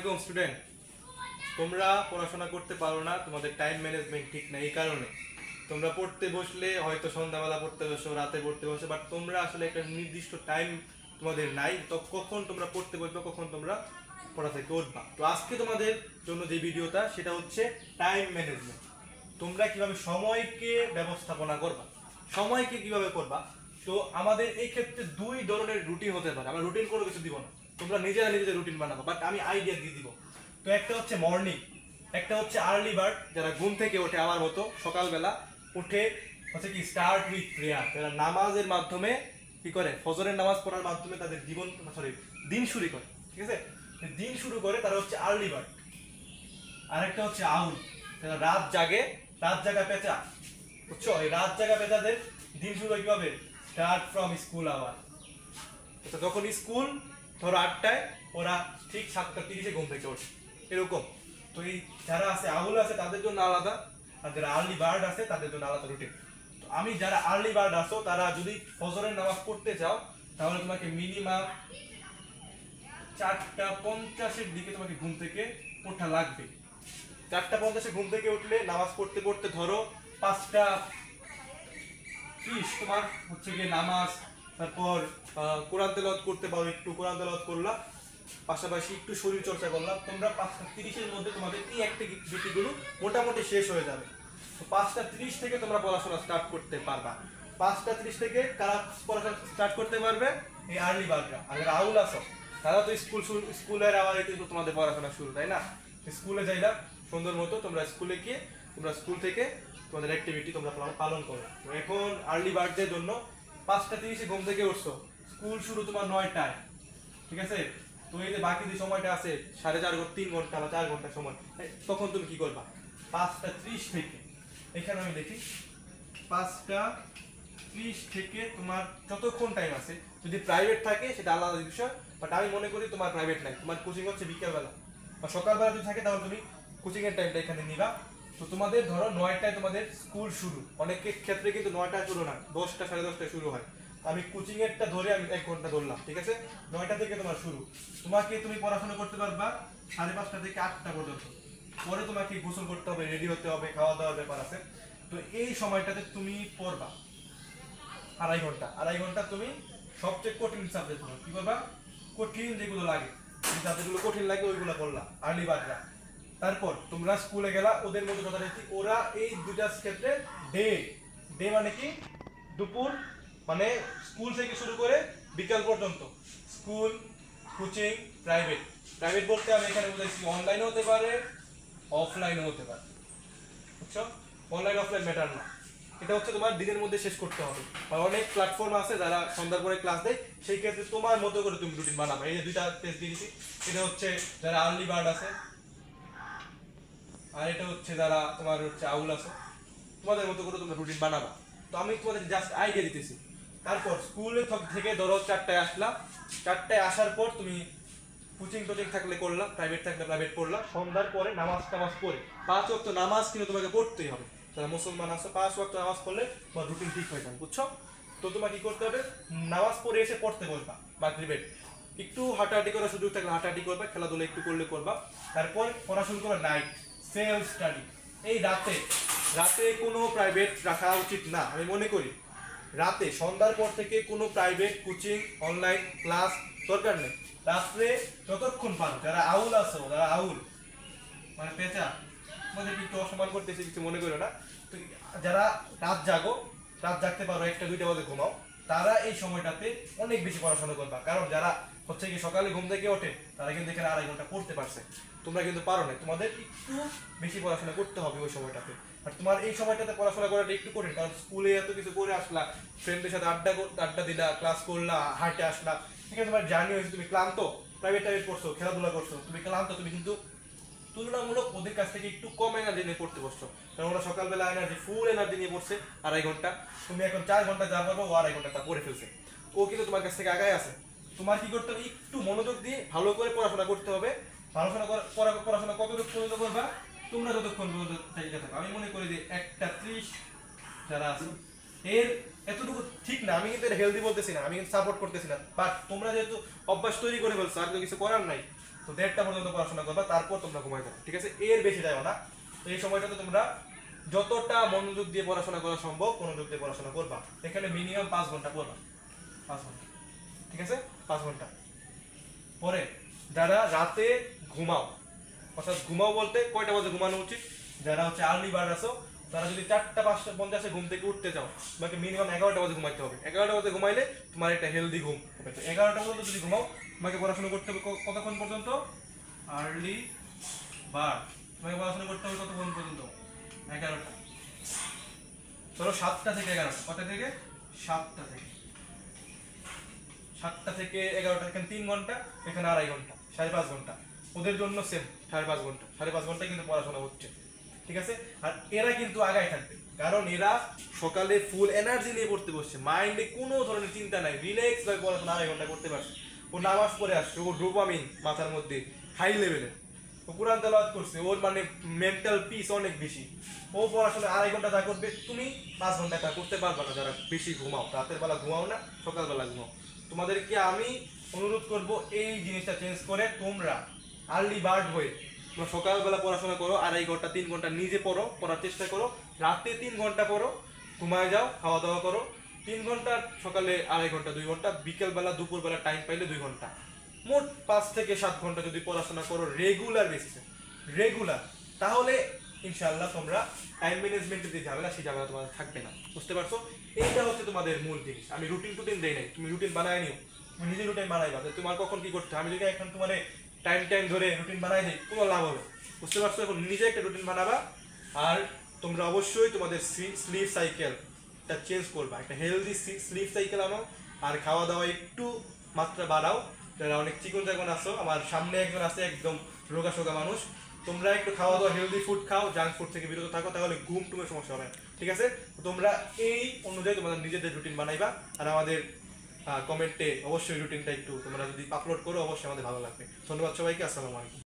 আলাইকুম স্টুডেন্ট। তোমরা পড়াশোনা করতে পারো না, তোমাদের টাইম ম্যানেজমেন্ট ঠিক না। এই কারণে তোমরা পড়তে বসলে হয়তো সন্ধ্যাবেলা পড়তে বসো, রাতে পড়তে বসো, বাট তোমরা আসলে একটা নির্দিষ্ট টাইম তোমাদের নাই। তো কখন তোমরা পড়তে বসবে, কখন তোমরা পড়া থেকে উঠবা। তো আজকে তোমাদের জন্য যে ভিডিওটা সেটা হচ্ছে টাইম ম্যানেজমেন্ট। তোমরা কিভাবে সময়কে ব্যবস্থাপনা করবা, সময়কে কিভাবে করবা। তো আমাদের এই ক্ষেত্রে দুই ধরনের রুটিন হতে পারে। আমরা রুটিন কোনো কিছু দিব না, তোমরা নিজেরা নিজেদের রুটিন বানাবো, বাট আমি আইডিয়া দিয়ে দিব। তো একটা হচ্ছে মর্নিং, একটা হচ্ছে আর্লি বার্ড, যারা ঘুম থেকে ওঠে আমার মতো সকালবেলা উঠে হচ্ছে কি স্টার্ট উইথ প্রেয়ার, যারা নামাজের মাধ্যমে কি করে, ফজরের নামাজ পড়ার মাধ্যমে তাদের জীবন দিন শুরু করে। ঠিক আছে, দিন শুরু করে তারা হচ্ছে আর্লি বার্ড। আরেকটা হচ্ছে আউল, যারা রাত জাগে, রাত জাগা পেঁচা। বুঝছো, এই রাত জাগা পেঁচাদের দিন শুরু হয় কিভাবে, স্টার্ট ফ্রম স্কুল আওয়ার। যখন স্কুল ধরো 8টায়, ওরা ঠিক 7:30 ঘুম থেকে ওঠে এরকম। তো এই যারা আছে আউল আছে তাদের জন্য আলাদা, আর যারা আর্লি বার্ড আছে তাদের জন্য আলাদা রুটিন। তো আমি যারা আর্লি বার্ড আছো তারা যদি ফজরের নামাজ পড়তে চাও তাহলে তোমাকে মিনিমাম 4:50 দিকে তোমাকে ঘুম থেকে ওঠা লাগবে। 4:50 ঘুম থেকে উঠলে নামাজ পড়তে পড়তে ধরো 5:30 তোমার হচ্ছে গিয়ে নামাজ, তারপর কোরআন তেলাওয়াত করতে পারো, একটু কোরআন তেলাওয়াত করলা, পাশাপাশি একটু শরীর চর্চা করলাম। তোমরা 5:30 মধ্যে তোমাদের এই অ্যাক্টিভিটিগুলো মোটামুটি শেষ হয়ে যাবে। তো 5:30 থেকে তোমরা পড়াশোনা স্টার্ট করতে পারবা। 5:30 থেকে কারা পড়াশোনা স্টার্ট করতে পারবে, এই আর্লি বার্ডরা। আর যারা আউল আছো তারা তো স্কুলের আওয়ারে কিন্তু তোমাদের পড়াশোনা শুরু, তাই না? স্কুলে যাইলা সুন্দর মতো, তোমরা স্কুলে গিয়ে তোমরা স্কুল থেকে তোমাদের অ্যাক্টিভিটি তোমরা পালন করো। তো এখন আর্লি বার্ডদের জন্য 5:30 ঘুম থেকে উঠছো, স্কুল শুরু তোমার 9টায়। ঠিক আছে, তো এই যে বাকি যে সময়টা আছে 3.5 3 ঘন্টা বা 4 ঘন্টা সময়, তখন তুমি কি করবা? 5:30 থেকে, এখানে আমি দেখি 5:30 থেকে তোমার যতক্ষণ টাইম আছে, যদি প্রাইভেট থাকে সেটা আলাদা বিষয়, বাট আমি মনে করি তোমার প্রাইভেট নাই, তোমার কোচিং হচ্ছে বিকেলবেলা বা সকালবেলা যদি থাকে তাহলে তুমি কোচিং এর টাইমটা এখানে নিবা। তো তোমাদের ধরো 9টায় তোমাদের স্কুল শুরু, অনেকের ক্ষেত্রে কিন্তু 9টায় শুরু না, 10টা 10:30টায় শুরু হয়। আমি কোচিং এরটা ধরে আমি 1 ঘন্টা ধরলাম। ঠিক আছে, 9টা থেকে তোমার শুরু। তুমি পড়াশোনা করতে পারবা 5:30 থেকে 8টা পর্যন্ত। পরে তোমাকে গোসল করতে হবে, রেডি হতে হবে, খাওয়া দাওয়ার ব্যাপার আছে। তো এই সময়টাতে তুমি পড়বা 2.5 ঘন্টা তুমি সবচেয়ে কঠিন সাবজেক্ট হলো কি করবা, কঠিন যেগুলো লাগে, যে সাবজেক্টগুলো কঠিন লাগে ওইগুলো করলা আর্লি বার্ডরা। তারপর তোমরা স্কুলে গেলা, ওদের মধ্যে যথারীতি ওরা এই দুইটা ক্ষেত্রে ডে ডে মানে কি, দুপুর, মানে স্কুল থেকে শুরু করে বিকাল পর্যন্ত স্কুল, কোচিং, প্রাইভেট। প্রাইভেট বলতে আমি এখানে বুঝাইছি অনলাইন হতে পারে, অফলাইন হতে পারে। বুঝছো, অনলাইন অফলাইন ম্যাটার না, এটা হচ্ছে তোমার দিনের মধ্যে শেষ করতে হবে। আর অনেক প্ল্যাটফর্ম আছে যারা সন্ধ্যার পরে ক্লাস দেয়, সেই ক্ষেত্রে তোমার মতো করে তুমি রুটিন বানাবে। এই যে দুইটা পেজ দিয়েছি, এটা হচ্ছে যারা আর্লি বার্ড আছে, আর এটা হচ্ছে যারা তোমার হচ্ছে আউল আছে। তোমাদের মতো করে তোমরা রুটিন বানাবা। তো আমি তোমাদের জাস্ট আইডিয়া দিতেছি। তারপর স্কুলে থেকে ধরো 4টায় আসলা, 4টায় আসার পর তুমি কোচিং টোচিং থাকলে করলাম, প্রাইভেট থাকলে প্রাইভেট পড়লাম। সন্ধ্যার পরে নামাজ টামাজ পড়ে 5 ওয়াক্ত নামাজ কিন্তু তোমাকে পড়তেই হবে। যারা মুসলমান আছে 5 ওয়াক্ত নামাজ পড়লে তোমার রুটিন ঠিক হয়ে যাবে। বুঝছো, তো তোমার কি করতে হবে, নামাজ পড়ে এসে পড়তে বলবা বা প্রাইভেট একটু হাঁটাহাঁটি করার সুযোগ থাকলে হাঁটাহাঁটি করবা, খেলাধুলা একটু করলে করবা। তারপর পড়াশোনা করবা নাইট সেলফ স্টাডি। এই রাতে রাতে কোনো প্রাইভেট রাখা উচিত না, আমি মনে করি। রাতে সন্ধ্যার পর থেকে কোনো প্রাইভেট কোচিং অনলাইন ক্লাস দরকার নেই। রাত্রে যতক্ষণ পারো, যারা আউল আছো, যারা আউল মানে পেঁচা, তোমাদের একটু অসম্মান করতেছে, কিছু মনে করো না। তো যারা রাত জাগো, রাত জাগতে পারো 1টা 2টা বাজে ঘুমাও, তারা এই সময়টাতে অনেক বেশি পড়াশোনা করবা। কারণ যারা হচ্ছে কি সকালে ঘুম থেকে ওঠে তারা কিন্তু এখানে 2.5 ঘন্টা পড়তে পারছে, তোমরা কিন্তু পারো না। তোমাদের একটু বেশি পড়াশোনা করতে হবে ওই সময়টাতে। আর তোমার এই সময়টাতে পড়াশোনা করাটা একটু কঠিন, কারণ স্কুলে এত কিছু করে আসলা, ফ্রেন্ডদের সাথে আড্ডা দিলা, ক্লাস করলা, হাঁটে আসলা, ঠিক আছে, তোমার জার্নি হয়েছে, তুমি ক্লান্ত, প্রাইভেট করছো, খেলাধুলা করছো, তুমি ক্লান্ত, তুমি কিন্তু তুলনামূলক ওদের কাছ থেকে একটু কম এনার্জি নিয়ে পড়তে বসছো। কারণ ওরা সকালবেলা ফুল এনার্জি নিয়ে পড়ছে 2.5 ঘন্টা, তুমি এখন 4 ঘন্টা যা পারবো ও 2.5 ঘন্টা তা পড়ে ফেলছে। ও কিন্তু তোমার কাছ থেকে আগায় আছে। তোমার কি করতে হবে, একটু মনোযোগ দিয়ে ভালো করে পড়াশোনা করতে হবে। পড়াশোনা কতটুকু পর্যন্ত করবা, তোমরা যতক্ষণ পর্যন্ত চাইতে থাকো। আমি মনে করি যে 1:30 যারা আছে এর এতটুকু ঠিক না, আমি কিন্তু এটা হেলদি বলতেছি না, আমি কিন্তু সাপোর্ট করতেছি না, বাট তোমরা যেহেতু অভ্যাস তৈরি করে ফেলছো আর তো কিছু করার নাই, তো 1:30টা পর্যন্ত পড়াশোনা করবা, তারপর তোমরা ঘুমাই যাবে, ঠিক আছে? এর বেশি যাও না। তো এই সময়টাতে তোমরা যতটা মনোযোগ দিয়ে পড়াশোনা করা সম্ভব মনোযোগ দিয়ে পড়াশোনা করবা। এখানে মিনিমাম 5 ঘন্টা পড়বা, 5 ঘন্টা, ঠিক আছে? 5 ঘন্টা। পরে যারা রাতে ঘুমাও, অর্থাৎ ঘুমাও বলতে কয়টা বাজে ঘুমানো উচিত, যারা হচ্ছে আর্লি বার্ড আছো তারা যদি 4:50 ঘুম থেকে উঠতে চাও, তোমাকে মিনিমাম 11টা বাজে ঘুমাইতে হবে। 11টা বাজে ঘুমাইলে তোমার একটা হেলদি ঘুম হবে। তো 11টা পর্যন্ত যদি ঘুমাও, তোমাকে পড়াশোনা করতে হবে কতক্ষণ পর্যন্ত? আর্লি বার্ড তোমাকে পড়াশোনা করতে হবে কতক্ষণ পর্যন্ত? 11টা। ধরো 7টা থেকে 11টা, কটা থেকে? 7টা থেকে 11টা, এখানে 3 ঘন্টা, এখানে 2.5 ঘন্টা, 5.5 ঘন্টা। ওদের জন্য সেম 5.5 ঘন্টা, 5.5 ঘন্টা কিন্তু পড়াশোনা হচ্ছে, ঠিক আছে? আর এরা কিন্তু আগায় থাকবে, কারণ এরা সকালে ফুল এনার্জি নিয়ে পড়তে বসছে, মাইন্ডে কোনো ধরনের চিন্তা নাই, রিল্যাক্স ভাবে পড়াশোনা 2.5 ঘন্টা করতে পারছে। ও নামাজ পড়ে আসছে, ও ডোপামিন মাথার মধ্যে হাই লেভেলের, ও কোরআন তেলাওয়াত করছে, ওর মানে মেন্টাল পিস অনেক বেশি। ও পড়াশোনা 2.5 ঘন্টা যা করবে, তুমি 5 ঘন্টা তা করতে পারবে না, যারা বেশি ঘুমাও, রাতের বেলা ঘুমাও না, সকালবেলা ঘুমাও। তোমাদেরকে আমি অনুরোধ করব এই জিনিসটা চেঞ্জ করে তোমরা আর্লি বার্ড হয়ে তোমরা সকালবেলা পড়াশোনা করো, 2.5 ঘন্টা 3 ঘন্টা নিজে পড়ো, পড়ার চেষ্টা করো, রাতে 3 ঘন্টা পড়ো, ঘুমায় যাও, খাওয়া দাওয়া করো, 3 ঘন্টা, সকালে 2.5 ঘন্টা, 2 ঘন্টা, বিকেলবেলা দুপুরবেলা টাইম পাইলে 2 ঘন্টা, মোট 5 থেকে 7 ঘন্টা যদি পড়াশোনা করো রেগুলার বেসিসে, রেগুলার, তাহলে ইনশাআল্লাহ তোমরা টাইম ম্যানেজমেন্টের যে ঝামেলা, সেই ঝামেলা তোমাদের থাকবে না। বুঝতে পারছো? এইটা হচ্ছে তোমাদের মূল জিনিস। আমি রুটিন দেই নাই, তুমি রুটিন বানায় নিও, তুমি নিজে রুটিন বানাইবা, তোমার কখন কি করতে। আমি যদি এখন তোমার টাইম ধরে রুটিন বানাই দিই, কোনো লাভ হবে? বুঝতে পারছো? এখন নিজে একটা রুটিন বানাবা, আর তোমরা অবশ্যই তোমাদের স্লিপ সাইকেলটা চেঞ্জ করবা, একটা হেলদি স্লিপ সাইকেল আনো, আর খাওয়া দাওয়া একটু মাত্রা বাড়াও। যারা অনেক চিকন চাকন আছো, আমার সামনে একজন আছে একদম রোগা সোগা মানুষ, তোমরা একটু খাওয়া দাওয়া হেলদি ফুড খাও, জাঙ্ক ফুড থেকে বিরত থাকো, তাহলে ঘুম টুমের সমস্যা হবে না, ঠিক আছে? তোমরা এই অনুযায়ী তোমাদের নিজেদের রুটিন বানাইবা, আর আমাদের কমেন্টে অবশ্যই রুটিনটা একটু তোমরা যদি আপলোড করো, অবশ্যই আমাদের ভালো লাগবে। ধন্যবাদ সবাইকে, আসসালামু আলাইকুম।